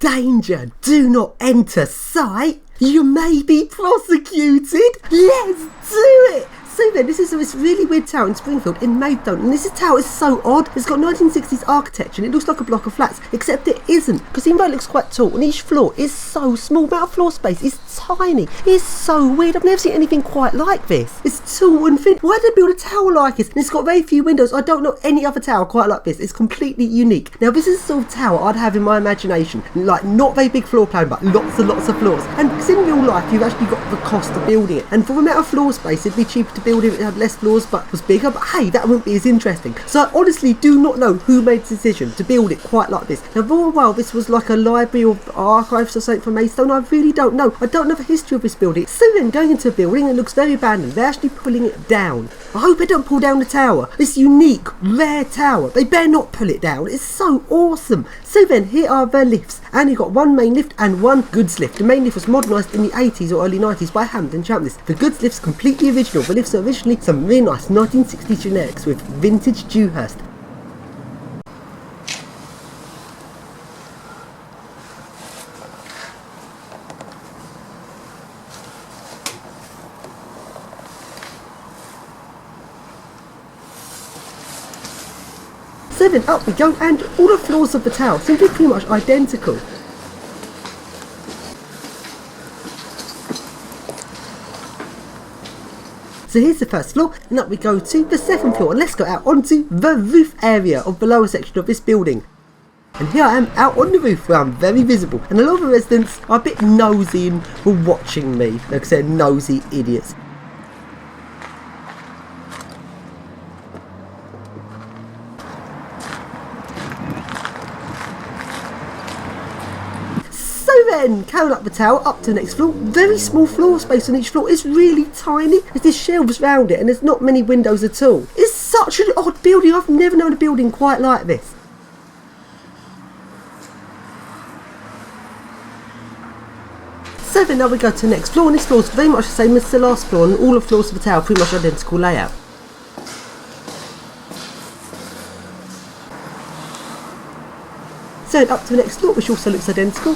Danger, do not enter site. You may be prosecuted. Let's do it. So then, this is this really weird tower in Springfield in Maidstone, and this tower is so odd. It's got 1960s architecture and it looks like a block of flats, except it isn't, because even though it looks quite tall and each floor is so small, the amount of floor space is tiny. It's so weird. I've never seen anything quite like this. It's tall and thin. Why did they build a tower like this? And it's got very few windows. I don't know any other tower quite like this. It's completely unique. Now, this is the sort of tower I'd have in my imagination, like not very big floor plan, but lots and lots of floors. And because in real life, you've actually got the cost of building it, and for the amount of floor space, it'd be cheaper to build it if it had less floors but was bigger. But hey, that wouldn't be as interesting. So I honestly do not know who made the decision to build it quite like this. Now, for a while, this was like a library or archives or something for Maidstone. I really don't know. I don't know the history of this building. So then, going into a building, it looks very abandoned. They're actually pulling it down. I hope they don't pull down the tower. This unique, rare tower. They better not pull it down. It's so awesome. So then, here are the lifts. And you've got one main lift and one goods lift. The main lift was modernised in the 80s or early 90s by Hampton Chambliss. The goods lift's completely original. The lifts are originally some really nice 1960s generics with vintage Dewhurst. So then up we go, and all the floors of the tower seem to be pretty much identical. So here's the first floor, and up we go to the second floor, and let's go out onto the roof area of the lower section of this building. And here I am out on the roof where I'm very visible, and a lot of the residents are a bit nosy and were watching me, because they're nosy idiots. Then, carrying up the tower, up to the next floor. Very small floor space on each floor. It's really tiny. There's these shelves round it and there's not many windows at all. It's such an odd building. I've never known a building quite like this. So then now we go to the next floor, and this floor is very much the same as the last floor, and all the floors of the tower are pretty much identical layout. So up to the next floor, which also looks identical.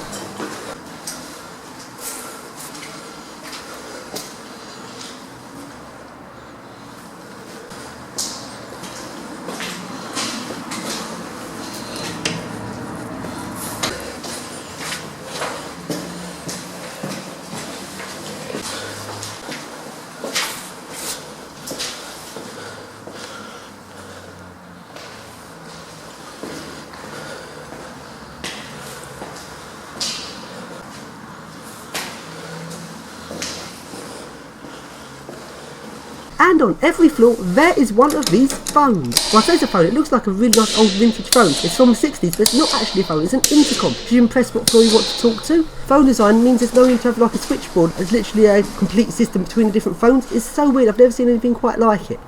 And on every floor there is one of these phones. Well, I say it's a phone, it looks like a really nice old vintage phone. It's from the 60s, but it's not actually a phone, it's an intercom. Should you impress what floor you want to talk to? Phone design means there's no need to have like a switchboard. It's literally a complete system between the different phones. It's so weird, I've never seen anything quite like it.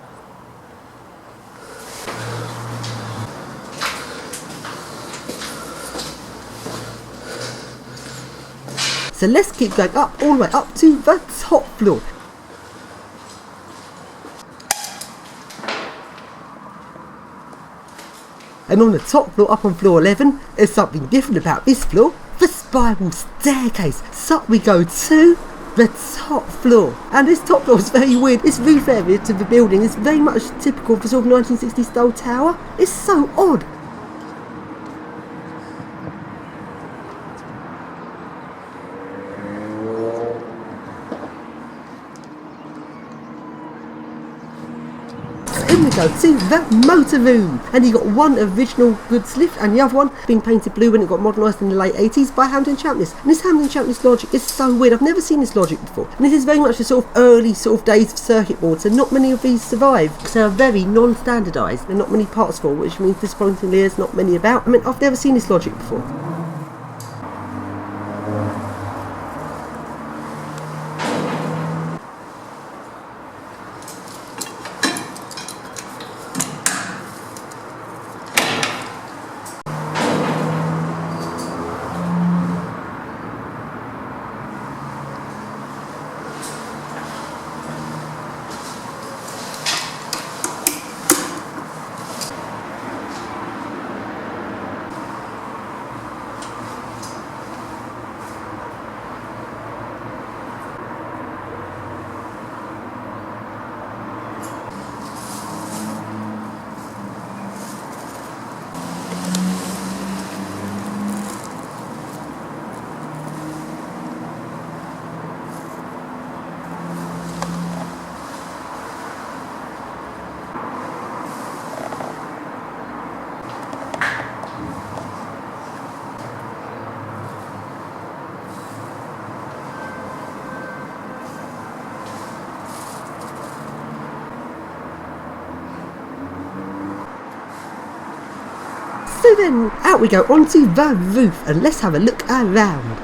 So let's keep going up, all the way up to the top floor. And on the top floor, up on floor 11, there's something different about this floor. The spiral staircase. So up we go to the top floor. And this top floor is very weird. This roof area to the building is very much typical of the sort of 1960s style tower. It's so odd. In we go to the motor room, and you got one original goods lift and the other one being painted blue when it got modernised in the late 80s by Hampton Chambliss. And this Hampton Chambliss logic is so weird, I've never seen this logic before, and this is very much the sort of early sort of days of circuit boards, and not many of these survive because they are very non-standardised. There are not many parts for, which means disappointingly there's not many about. I mean, I've never seen this logic before. then out we go onto the roof and let's have a look around.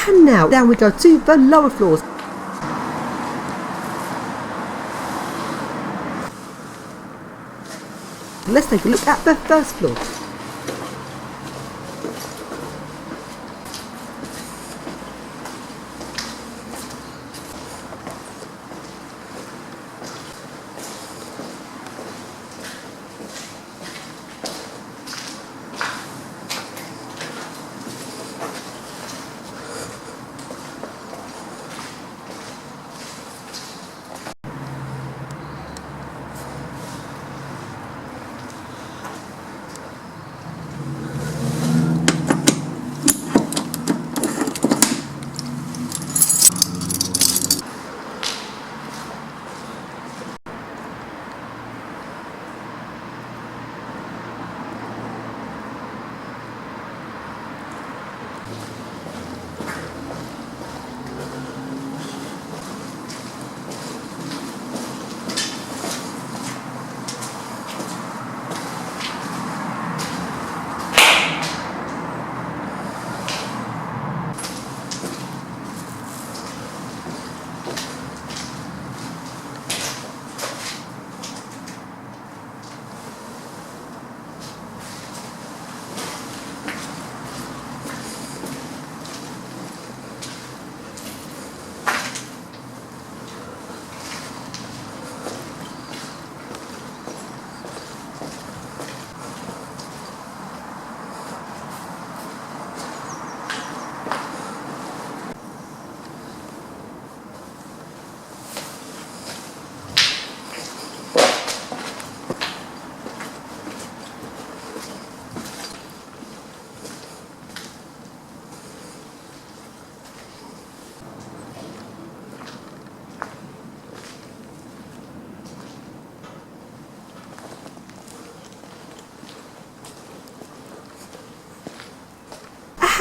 And now down we go to the lower floors. Let's take a look at the first floor.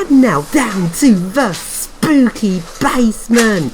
And now down to the spooky basement.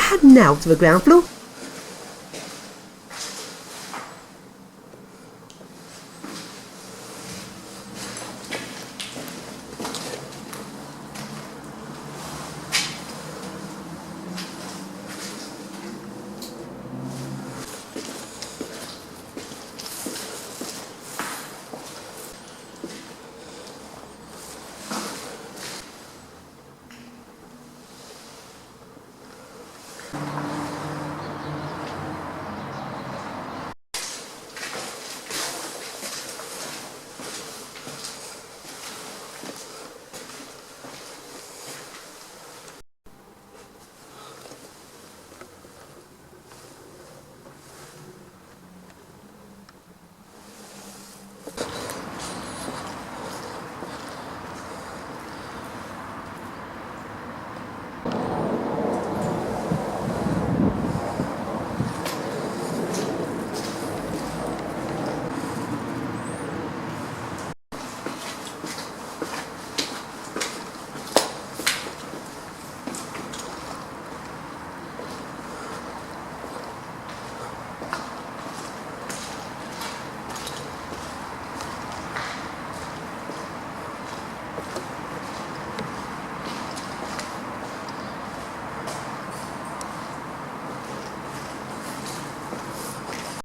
And now to the ground floor.